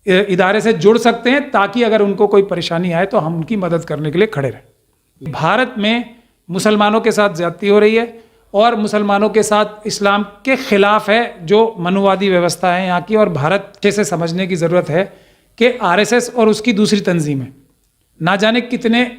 इदारे से जुड़ सकते हैं, ताकि अगर उनको कोई परेशानी आए तो हम उनकी मदद करने के लिए खड़े रहें। भारत में मुसलमानों के साथ ज्यादती हो रही है और मुसलमानों के साथ इस्लाम के खिलाफ है जो मनुवादी व्यवस्था है यहाँ की। और भारत अच्छे से समझने की ज़रूरत है कि आरएसएस और उसकी दूसरी तंजीमें ना जाने कितने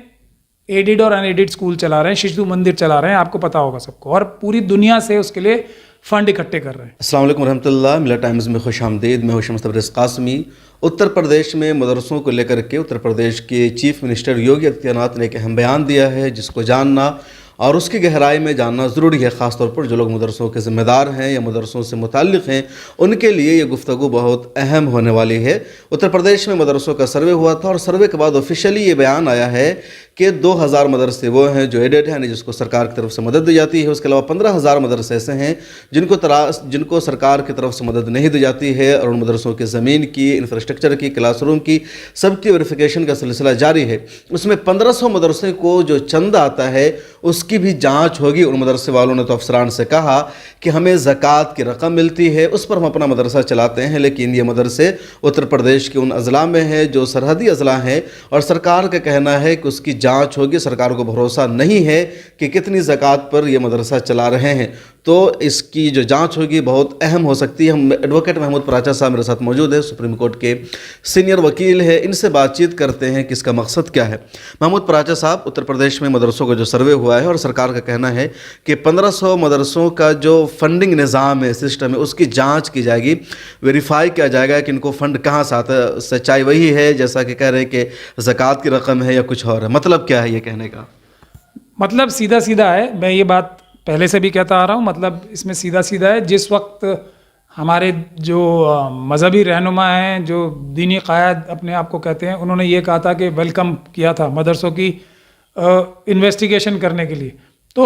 एडिड और अनएडिड स्कूल चला रहे हैं, शिशु मंदिर चला रहे हैं, आपको पता होगा सबको, और पूरी दुनिया से उसके लिए फंड इकट्ठे कर रहे हैं। अस्सलाम वालेकुम रहमतुल्लाह। मिलत टाइम्स में खुश आमदीद। मैं हूं शम्स तबरेज़ कासमी। उत्तर प्रदेश में मदरसों को लेकर के उत्तर प्रदेश के चीफ मिनिस्टर योगी आदित्यनाथ ने एक अहम बयान दिया है, जिसको जानना और उसकी गहराई में जानना ज़रूरी है। ख़ासतौर पर जो लोग मदरसों के ज़िम्मेदार हैं या मदरसों से मुताल्लिक़ हैं, उनके लिए ये गुफ्तगू बहुत अहम होने वाली है। उत्तर प्रदेश में मदरसों का सर्वे हुआ था और सर्वे के बाद ऑफिशियली ये बयान आया है कि 2000 मदरसे वो हैं जो एडेड हैं, जिसको सरकार की तरफ से मदद दी जाती है। उसके अलावा 15000 मदरसे ऐसे हैं जिनको सरकार की तरफ से मदद नहीं दी जाती है, और उन मदरसों की ज़मीन की, इंफ्रास्ट्रक्चर की, क्लासरूम की, सबकी वेरिफिकेशन का सिलसिला जारी है। उसमें 1500 मदरसे को जो चंदा आता है उसकी भी जांच होगी। उन मदरसे वालों ने तो अफसरान से कहा कि हमें ज़कात की रकम मिलती है, उस पर हम अपना मदरसा चलाते हैं, लेकिन ये मदरसे उत्तर प्रदेश के उन अज़ला में हैं जो सरहदी अज़ला हैं, और सरकार का कहना है कि उसकी जांच होगी। सरकार को भरोसा नहीं है कि कितनी ज़कात पर यह मदरसा चला रहे हैं, तो इसकी जो जांच होगी बहुत अहम हो सकती है। हम एडवोकेट महमूद पराचा साहब मेरे साथ मौजूद है, सुप्रीम कोर्ट के सीनियर वकील है, इनसे बातचीत करते हैं कि इसका मकसद क्या है। महमूद पराचा साहब, उत्तर प्रदेश में मदरसों का जो सर्वे हुआ है और सरकार का कहना है कि 1500 मदरसों का जो फंडिंग निज़ाम है, सिस्टम है, उसकी जाँच की जाएगी, वेरीफाई किया जाएगा कि इनको फ़ंड कहाँ से आता है। सच्चाई वही है जैसा कि कह रहे हैं कि ज़कात की रकम है या कुछ और है? मतलब क्या है ये कहने का? मतलब सीधा सीधा है, मैं ये बात पहले से भी कहता आ रहा हूँ। मतलब इसमें सीधा सीधा है, जिस वक्त हमारे जो मजहबी रहनुमा हैं, जो दीनी क़ायद अपने आप को कहते हैं, उन्होंने ये कहा था कि वेलकम किया था मदरसों की इन्वेस्टिगेशन करने के लिए, तो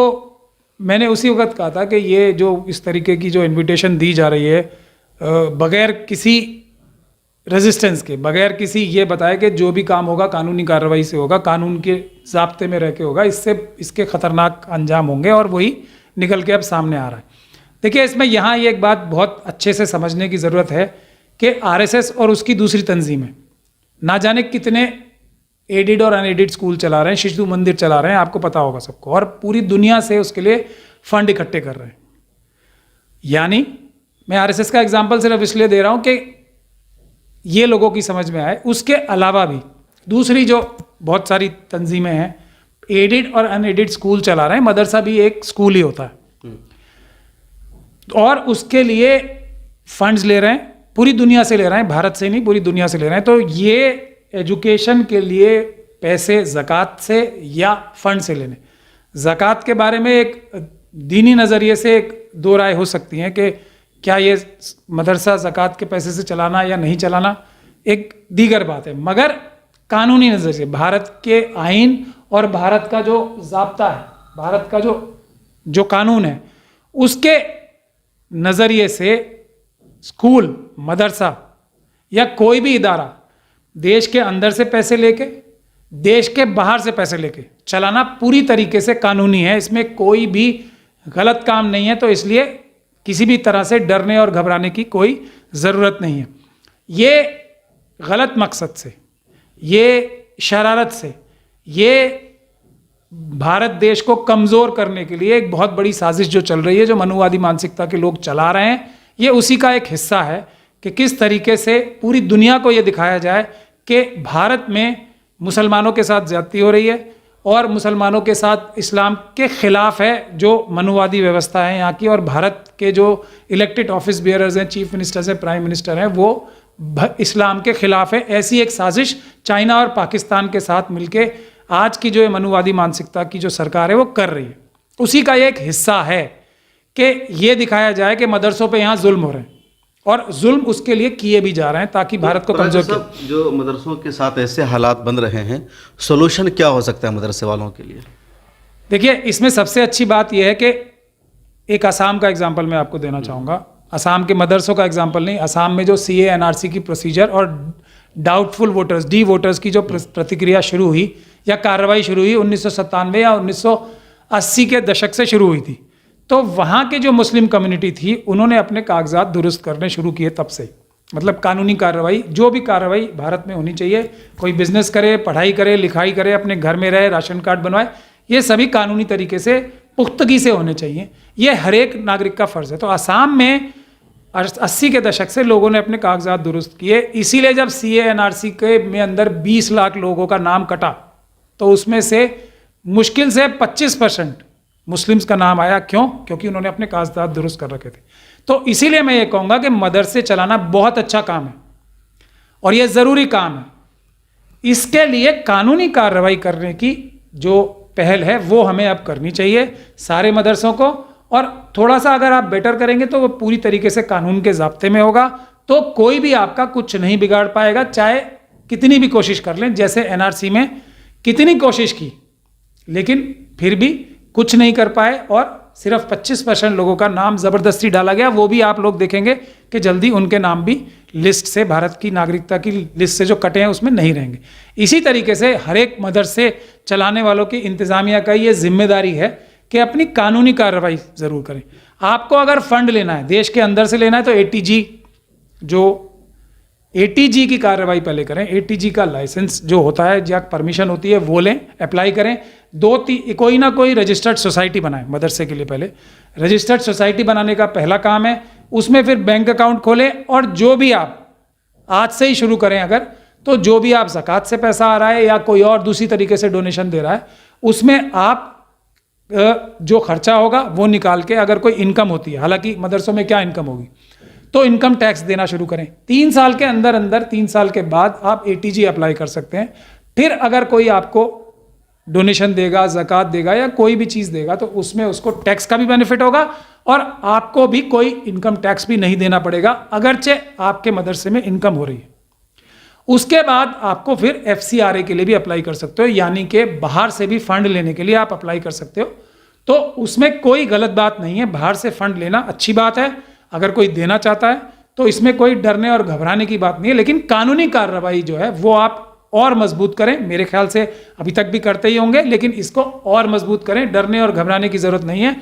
मैंने उसी वक्त कहा था कि ये जो इस तरीके की जो इन्विटेशन दी जा रही है बग़ैर किसी रेजिस्टेंस के, बगैर किसी ये बताए कि जो भी काम होगा कानूनी कार्रवाई से होगा, कानून के ज़ाब्ते में रह के होगा, इससे इसके ख़तरनाक अंजाम होंगे, और वही निकल के अब सामने आ रहा है। देखिए, इसमें यहाँ ये एक बात बहुत अच्छे से समझने की ज़रूरत है कि आरएसएस और उसकी दूसरी तंजीमें ना जाने कितने एडिड और अनएडिड स्कूल चला रहे हैं, शिशु मंदिर चला रहे हैं, आपको पता होगा सबको, और पूरी दुनिया से उसके लिए फंड इकट्ठे कर रहे हैं। यानी मैं आरएसएस का एग्जाम्पल सिर्फ इसलिए दे रहा हूँ कि ये लोगों की समझ में आए। उसके अलावा भी दूसरी जो बहुत सारी तंजीमें हैं, एडिड और अनएडिड स्कूल चला रहे हैं, मदरसा भी एक स्कूल ही होता है, और उसके लिए फंड्स ले रहे हैं, पूरी दुनिया से ले रहे हैं, भारत से नहीं, पूरी दुनिया से ले रहे हैं। तो ये एजुकेशन के लिए पैसे ज़कात से या फंड से लेने, ज़कात के बारे में एक दीनी नज़रिए से एक दो राय हो सकती हैं कि क्या ये मदरसा ज़कात के पैसे से चलाना या नहीं चलाना एक दीगर बात है, मगर कानूनी नज़रिए से भारत के आइन और भारत का जो ज़ाब्ता है, भारत का जो कानून है, उसके नज़रिए से स्कूल, मदरसा या कोई भी इदारा देश के अंदर से पैसे लेके, देश के बाहर से पैसे लेके चलाना पूरी तरीके से कानूनी है। इसमें कोई भी गलत काम नहीं है, तो इसलिए किसी भी तरह से डरने और घबराने की कोई ज़रूरत नहीं है। ये गलत मकसद से, ये शरारत से, ये भारत देश को कमज़ोर करने के लिए एक बहुत बड़ी साजिश जो चल रही है, जो मनुवादी मानसिकता के लोग चला रहे हैं, ये उसी का एक हिस्सा है कि किस तरीके से पूरी दुनिया को ये दिखाया जाए कि भारत में मुसलमानों के साथ ज़्यादती हो रही है और मुसलमानों के साथ इस्लाम के ख़िलाफ़ है जो मनुवादी व्यवस्था है यहाँ की, और भारत के जो इलेक्टेड ऑफिस बियरर्स हैं, चीफ मिनिस्टर्स हैं, प्राइम मिनिस्टर हैं, वो इस्लाम के ख़िलाफ़ है। ऐसी एक साजिश चाइना और पाकिस्तान के साथ मिलके आज की जो मनुवादी मानसिकता की जो सरकार है वो कर रही है। उसी का एक हिस्सा है कि ये दिखाया जाए कि मदरसों पे यहाँ जुल्म हो रहे हैं, और जुल्म उसके लिए किए भी जा रहे हैं ताकि भारत को कमजोर किया। जो मदरसों के साथ ऐसे हालात बन रहे हैं, सोल्यूशन क्या हो सकता है मदरसे वालों के लिए? देखिए, इसमें सबसे अच्छी बात यह है कि एक असम का एग्जांपल मैं आपको देना चाहूँगा। असम के मदरसों का एग्जांपल नहीं, असम में जो CA NRC की प्रोसीजर और डाउटफुल वोटर्स, डी वोटर्स की जो प्रतिक्रिया शुरू हुई या कार्रवाई शुरू हुई 1997 या 1980 के दशक से शुरू हुई थी, तो वहाँ के जो मुस्लिम कम्युनिटी थी उन्होंने अपने कागजात दुरुस्त करने शुरू किए तब से। मतलब कानूनी कार्रवाई, जो भी कार्रवाई भारत में होनी चाहिए, कोई बिजनेस करे, पढ़ाई करे, लिखाई करे, अपने घर में रहे, राशन कार्ड बनवाए, ये सभी कानूनी तरीके से पुख्तगी से होने चाहिए। ये हर एक नागरिक का फ़र्ज़ है। तो आसाम में 80 के दशक से लोगों ने अपने कागजात दुरुस्त किए, इसीलिए जब CA NRC के में अंदर 20 लाख लोगों का नाम कटा तो उसमें से मुश्किल से 25% मुस्लिम्स का नाम आया। क्यों? क्योंकि उन्होंने अपने कागजात दुरुस्त कर रखे थे। तो इसीलिए मैं ये कहूँगा कि मदरसे चलाना बहुत अच्छा काम है और ये ज़रूरी काम है। इसके लिए कानूनी कार्रवाई करने की जो पहल है वो हमें अब करनी चाहिए सारे मदरसों को, और थोड़ा सा अगर आप बेटर करेंगे तो वो पूरी तरीके से कानून के ज़ाब्ते में होगा, तो कोई भी आपका कुछ नहीं बिगाड़ पाएगा, चाहे कितनी भी कोशिश कर लें। जैसे NRC में कितनी कोशिश की लेकिन फिर भी कुछ नहीं कर पाए और सिर्फ 25% लोगों का नाम ज़बरदस्ती डाला गया। वो भी आप लोग देखेंगे कि जल्दी उनके नाम भी लिस्ट से, भारत की नागरिकता की लिस्ट से जो कटे हैं उसमें नहीं रहेंगे। इसी तरीके से हर एक मदरसे चलाने वालों की, इंतज़ामिया का ये जिम्मेदारी है कि अपनी कानूनी कार्रवाई ज़रूर करें। आपको अगर फंड लेना है, देश के अंदर से लेना है, तो ATG की कार्रवाई पहले करें। ATG का लाइसेंस जो होता है या परमिशन होती है वो लें, अप्लाई करें। कोई ना कोई रजिस्टर्ड सोसाइटी बनाएं मदरसे के लिए। पहले रजिस्टर्ड सोसाइटी बनाने का पहला काम है, उसमें फिर बैंक अकाउंट खोलें और जो भी आप आज से ही शुरू करें अगर, तो जो भी आप ज़कात से पैसा आ रहा है या कोई और दूसरी तरीके से डोनेशन दे रहा है, उसमें आप जो खर्चा होगा वो निकाल के, अगर कोई इनकम होती है, हालांकि मदरसों में क्या इनकम होगी, तो इनकम टैक्स देना शुरू करें। 3 साल के अंदर 3 साल के बाद आप ATG अप्लाई कर सकते हैं। फिर अगर कोई आपको डोनेशन देगा, ज़कात देगा या कोई भी चीज़ देगा, तो उसमें उसको टैक्स का भी बेनिफिट होगा और आपको भी कोई इनकम टैक्स भी नहीं देना पड़ेगा, अगरचे आपके मदरसे में इनकम हो रही है। उसके बाद आपको फिर FCRA के लिए भी अप्लाई कर सकते हो, यानी कि बाहर से भी फंड लेने के लिए आप अप्लाई कर सकते हो। तो उसमें कोई गलत बात नहीं है, बाहर से फंड लेना अच्छी बात है। अगर कोई देना चाहता है तो इसमें कोई डरने और घबराने की बात नहीं है, लेकिन कानूनी कार्रवाई जो है वो आप और मजबूत करें। मेरे ख्याल से अभी तक भी करते ही होंगे, लेकिन इसको और मजबूत करें। डरने और घबराने की ज़रूरत नहीं है।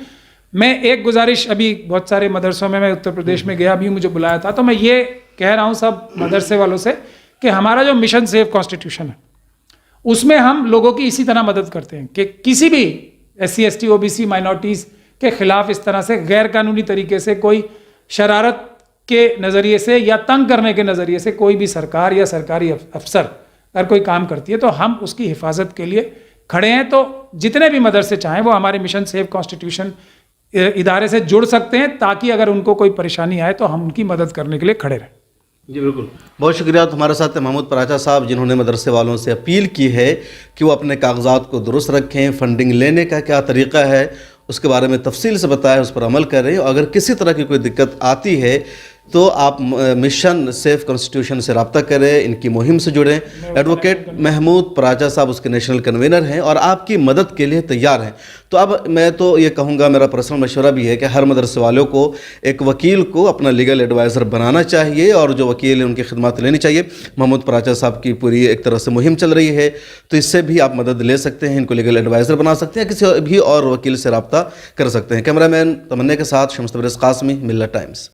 मैं एक गुजारिश, अभी बहुत सारे मदरसों में, मैं उत्तर प्रदेश में गया, अभी मुझे बुलाया था, तो मैं ये कह रहा हूँ सब मदरसे वालों से कि हमारा जो मिशन सेव कॉन्स्टिट्यूशन है उसमें हम लोगों की इसी तरह मदद करते हैं कि किसी भी SC ST OBC माइनॉरिटीज़ के खिलाफ इस तरह से गैर कानूनी तरीके से, कोई शरारत के नज़रिए से या तंग करने के नज़रिए से कोई भी सरकार या सरकारी अफसर अगर कोई काम करती है तो हम उसकी हिफाजत के लिए खड़े हैं। तो जितने भी मदरसे चाहें वो हमारे मिशन सेव कॉन्स्टिट्यूशन इदारे से जुड़ सकते हैं, ताकि अगर उनको कोई परेशानी आए तो हम उनकी मदद करने के लिए खड़े रहें। जी बिल्कुल, बहुत शुक्रिया। तो हमारे साथ महमूद पराचा साहब, जिन्होंने मदरसे वालों से अपील की है कि वो अपने कागजात को दुरुस्त रखें, फंडिंग लेने का क्या तरीका है उसके बारे में तफसील से बताया, उस पर अमल करें। अगर किसी तरह की कोई दिक्कत आती है तो आप मिशन सेफ कॉन्स्टिट्यूशन से रब्ता करें, इनकी मुहिम से जुड़ें। एडवोकेट महमूद पराचा साहब उसके नेशनल कन्वीनर हैं और आपकी मदद के लिए तैयार हैं। तो अब मैं तो ये कहूँगा, मेरा पर्सनल मशवरा भी है कि हर मदरसे वालों को एक वकील को अपना लीगल एडवाइज़र बनाना चाहिए और जो वकील है उनकी खिदमत लेनी चाहिए। महमूद पराचा साहब की पूरी एक तरह से मुहिम चल रही है, तो इससे भी आप मदद ले सकते हैं, इनको लीगल एडवाइज़र बना सकते हैं, किसी भी और वकील से रब्ता कर सकते हैं। कैमरामैन तमन्ना के साथ शम्स तबरेज़ कासमी, मिल्लत टाइम्स।